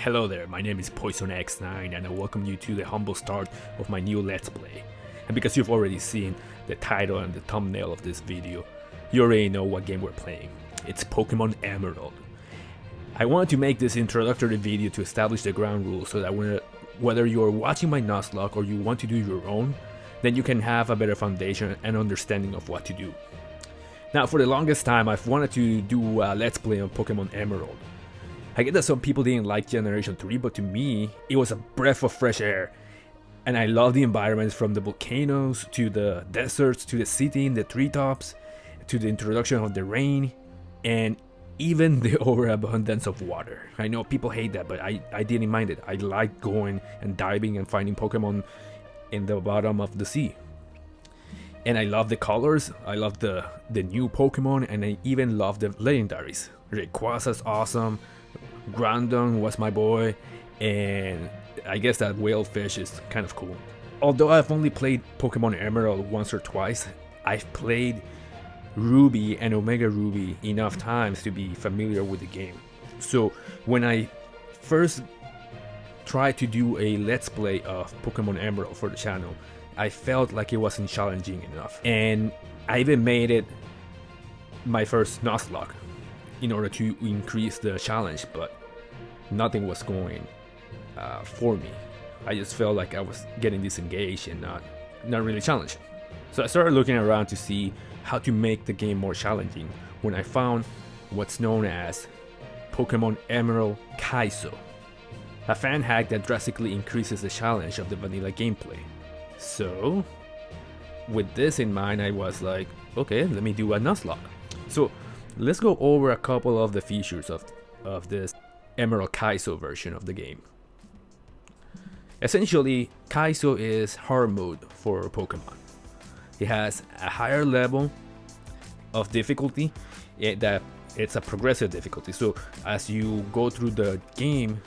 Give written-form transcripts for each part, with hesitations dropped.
Hello there, my name is PoisonX9 and I welcome you to the humble start of my new Let's Play. And because you've already seen the title and the thumbnail of this video, you already know what game we're playing. It's Pokemon Emerald. I wanted to make this introductory video to establish the ground rules so that whether you're watching my Nuzlocke or you want to do your own, then you can have a better foundation and understanding of what to do. Now, for the longest time, I've wanted to do a Let's Play on Pokemon Emerald. I get that some people didn't like Generation 3, but to me, it was a breath of fresh air. And I love the environments, from the volcanoes, to the deserts, to the city in the treetops, to the introduction of the rain, and even the overabundance of water. I know people hate that, but I didn't mind it. I like going and diving and finding Pokemon in the bottom of the sea. And I love the colors, I love the new Pokemon, and I even love the legendaries. Rayquaza's awesome, Groudon was my boy, and I guess that whalefish is kind of cool. Although I've only played Pokemon Emerald once or twice, I've played Ruby and Omega Ruby enough times to be familiar with the game. So when I first tried to do a Let's Play of Pokemon Emerald for the channel, I felt like it wasn't challenging enough. And I even made it my first Nuzlocke in order to increase the challenge, but nothing was going for me. I just felt like I was getting disengaged and not really challenging. So I started looking around to see how to make the game more challenging when I found what's known as Pokemon Emerald Kaizo, a fan hack that drastically increases the challenge of the vanilla gameplay. So with this in mind, I was like, okay, let me do a Nuzlocke. So let's go over a couple of the features of this Emerald Kaizo version of the game. Essentially, Kaizo is hard mode for Pokemon. It has a higher level of difficulty, that it's a progressive difficulty. So as you go through the game,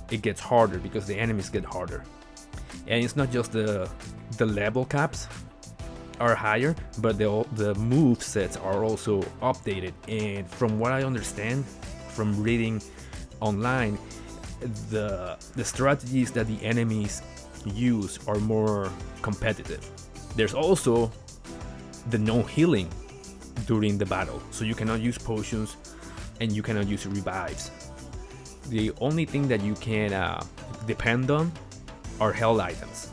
it gets harder because the enemies get harder. And it's not just the level caps are higher, but the move sets are also updated. And from what I understand from reading online, the strategies that the enemies use are more competitive. There's also the no healing during the battle, so you cannot use potions and you cannot use revives. The only thing that you can depend on are held items.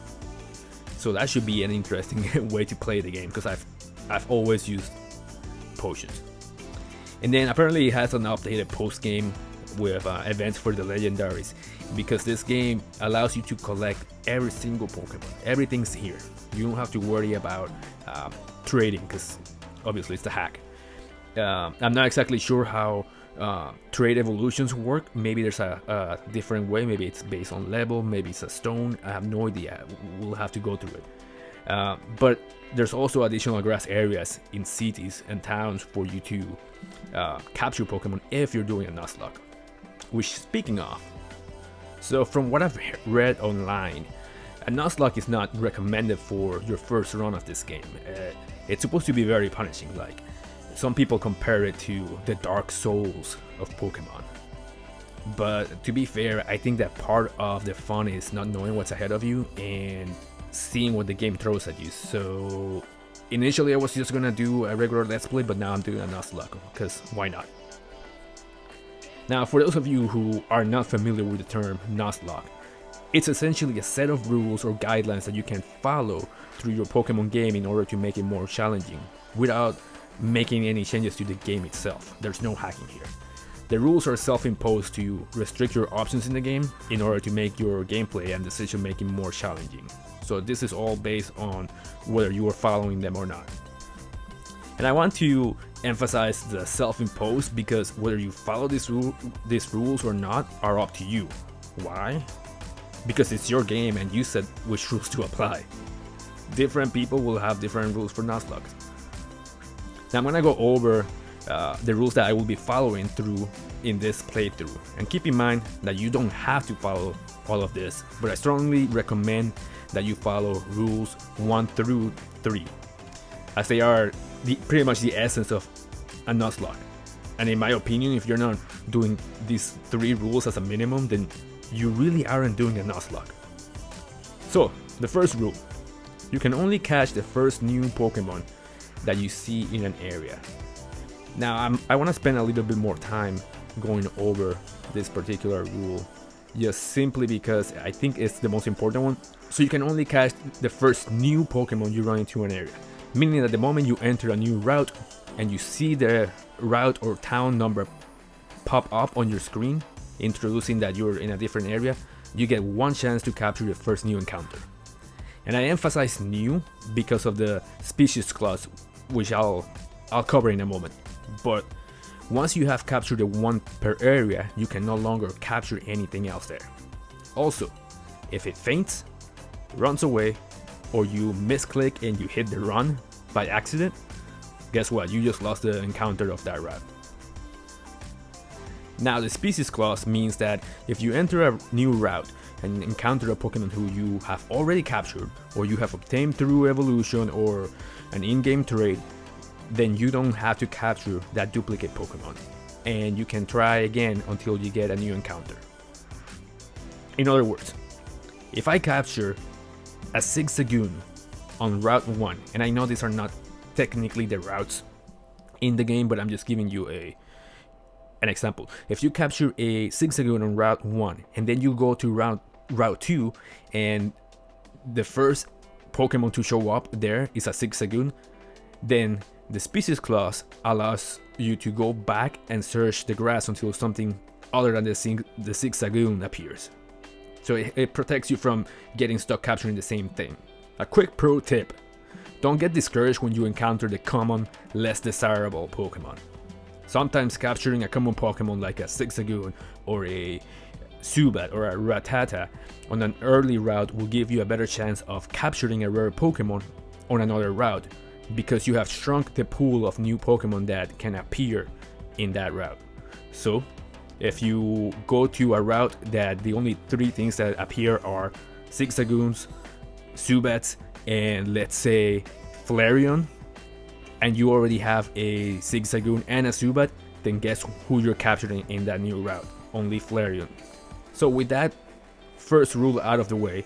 So that should be an interesting way to play the game, because I've always used potions. And then apparently it has an updated post game with events for the legendaries, because this game allows you to collect every single Pokemon. Everything's here. You don't have to worry about trading, because obviously it's a hack. I'm not exactly sure how trade evolutions work. Maybe there's a different way. Maybe it's based on level, maybe it's a stone. I have no idea. We'll have to go through it. But there's also additional grass areas in cities and towns for you to capture Pokemon if you're doing a Nuzlocke. Which, speaking of, so from what I've read online, a Nuzlocke is not recommended for your first run of this game. It's supposed to be very punishing. Like, some people compare it to the Dark Souls of Pokemon. But to be fair, I think that part of the fun is not knowing what's ahead of you and seeing what the game throws at you. So initially I was just gonna do a regular Let's Play, but now I'm doing a Nuzlocke, because why not? Now, for those of you who are not familiar with the term Nuzlocke, it's essentially a set of rules or guidelines that you can follow through your Pokemon game in order to make it more challenging without making any changes to the game itself. There's no hacking here. The rules are self-imposed to restrict your options in the game in order to make your gameplay and decision making more challenging. So this is all based on whether you are following them or not. And I want to emphasize the self-imposed, because whether you follow these rules or not are up to you. Why? Because it's your game and you said which rules to apply. Different people will have different rules for Nuzlocke. Now I'm gonna go over the rules that I will be following through in this playthrough. And keep in mind that you don't have to follow all of this, but I strongly recommend that you follow rules 1 through 3, as they are pretty much the essence of a Nuzlocke. And in my opinion, if you're not doing these 3 rules as a minimum, then you really aren't doing a Nuzlocke. So, the first rule. You can only catch the first new Pokemon that you see in an area. Now, I want to spend a little bit more time going over this particular rule, just simply because I think it's the most important one. So you can only catch the first new Pokemon you run into an area, meaning that the moment you enter a new route and you see the route or town number pop up on your screen, introducing that you're in a different area, you get 1 chance to capture the first new encounter. And I emphasize new because of the species clause, which I'll cover in a moment. But once you have captured the 1 per area, you can no longer capture anything else there. Also, if it faints, runs away, or you misclick and you hit the run by accident, guess what? You just lost the encounter of that route. Now, the species clause means that if you enter a new route and encounter a Pokemon who you have already captured, or you have obtained through evolution or an in-game trade, then you don't have to capture that duplicate Pokemon, and you can try again until you get a new encounter. In other words, if I capture a Zigzagoon on Route 1, and I know these are not technically the routes in the game, but I'm just giving you an example. If you capture a Zigzagoon on Route 1, and then you go to Route 2, and the first Pokemon to show up there is a Zigzagoon, then the species clause allows you to go back and search the grass until something other than the Zigzagoon appears. So it protects you from getting stuck capturing the same thing. A quick pro tip: don't get discouraged when you encounter the common, less desirable Pokemon. Sometimes capturing a common Pokemon like a Zigzagoon or a Zubat or a Rattata on an early route will give you a better chance of capturing a rare Pokemon on another route, because you have shrunk the pool of new Pokemon that can appear in that route. So, if you go to a route that the only 3 things that appear are Zigzagoons, Zubats, and let's say Flareon, and you already have a Zigzagoon and a Zubat, then guess who you're capturing in that new route? Only Flareon. So with that first rule out of the way,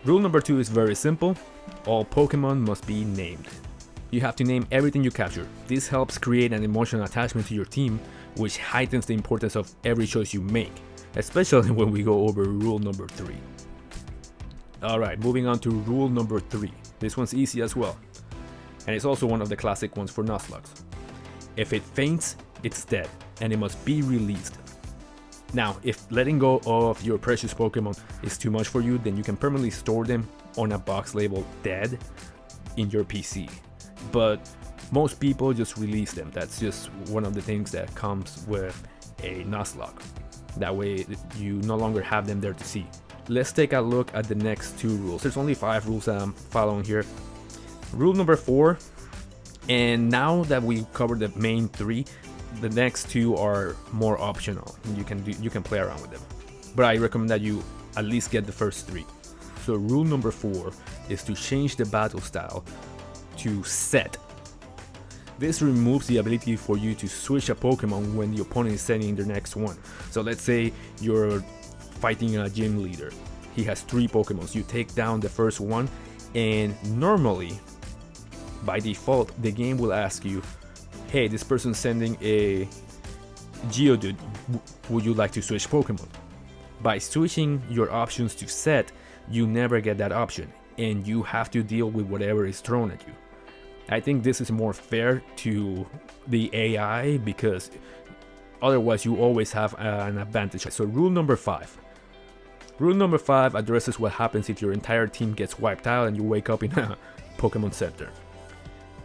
rule number 2 is very simple. All Pokemon must be named. You have to name everything you capture. This helps create an emotional attachment to your team, which heightens the importance of every choice you make, especially when we go over rule number 3. Alright, moving on to rule number 3. This one's easy as well, and it's also one of the classic ones for Nuzlocks. If it faints, it's dead, and it must be released. Now, if letting go of your precious Pokemon is too much for you, then you can permanently store them on a box labeled dead in your PC. But most people just release them. That's just one of the things that comes with a Nuzlocke. That way you no longer have them there to see. Let's take a look at the next 2 rules. There's only 5 rules that I'm following here. Rule number 4, and now that we covered the main 3, the next 2 are more optional. You can play around with them, but I recommend that you at least get the first 3. So rule number 4 is to change the battle style to set. This removes the ability for you to switch a Pokemon when the opponent is sending the next one. So let's say you're fighting a gym leader. He has 3 Pokemons. You take down the first one, and normally, by default, the game will ask you, hey, this person's sending a Geodude, would you like to switch Pokemon? By switching your options to set, you never get that option, and you have to deal with whatever is thrown at you. I think this is more fair to the AI, because otherwise you always have an advantage. So rule number 5. Rule number 5 addresses what happens if your entire team gets wiped out and you wake up in a Pokemon Center.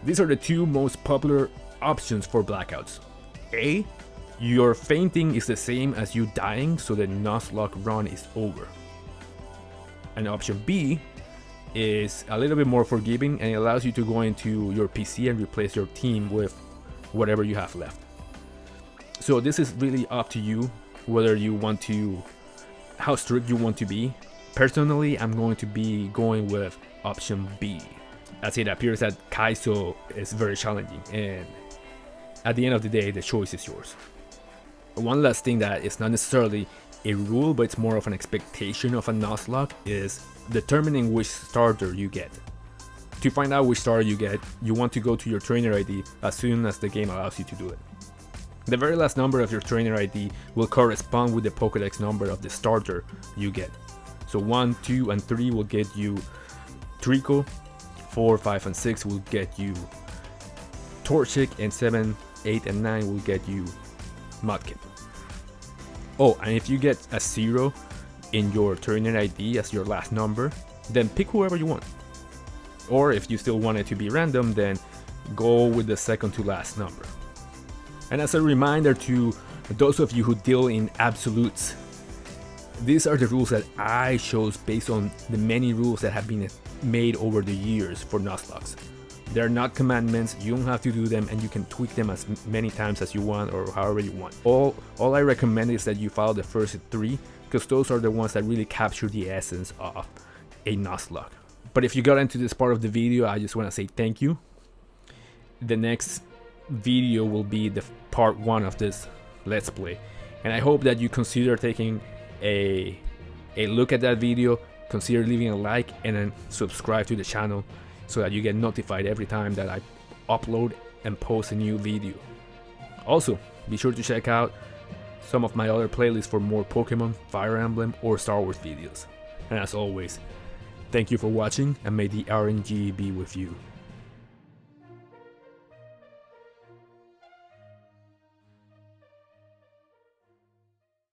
These are the 2 most popular options for blackouts. A, your fainting is the same as you dying, so the Nuzlocke run is over. And option B is a little bit more forgiving, and it allows you to go into your PC and replace your team with whatever you have left. So this is really up to you, whether you want to, how strict you want to be. Personally, I'm going to be going with option B, as it appears that Kaizo is very challenging, and at the end of the day, the choice is yours. One last thing that is not necessarily a rule, but it's more of an expectation of a Nuzlocke, is determining which starter you get. To find out which starter you get, you want to go to your trainer ID as soon as the game allows you to do it. The very last number of your trainer ID will correspond with the Pokédex number of the starter you get. So 1, 2, and 3 will get you Trico, 4, 5, and 6 will get you Torchic, and 7, 8, and 9 will get you Mudkip. Oh, and if you get a 0 in your trainer ID as your last number, then pick whoever you want. Or if you still want it to be random, then go with the second to last number. And as a reminder to those of you who deal in absolutes, these are the rules that I chose based on the many rules that have been made over the years for Nuzlockes. They're not commandments, you don't have to do them, and you can tweak them as many times as you want or however you want. All I recommend is that you follow the first 3, because those are the ones that really capture the essence of a Nuzlocke. But if you got into this part of the video, I just want to say thank you. The next video will be the part 1 of this Let's Play, and I hope that you consider taking a look at that video, consider leaving a like, and then subscribe to the channel so that you get notified every time that I upload and post a new video. Also, be sure to check out some of my other playlists for more Pokemon, Fire Emblem, or Star Wars videos. And as always, thank you for watching, and may the RNG be with you.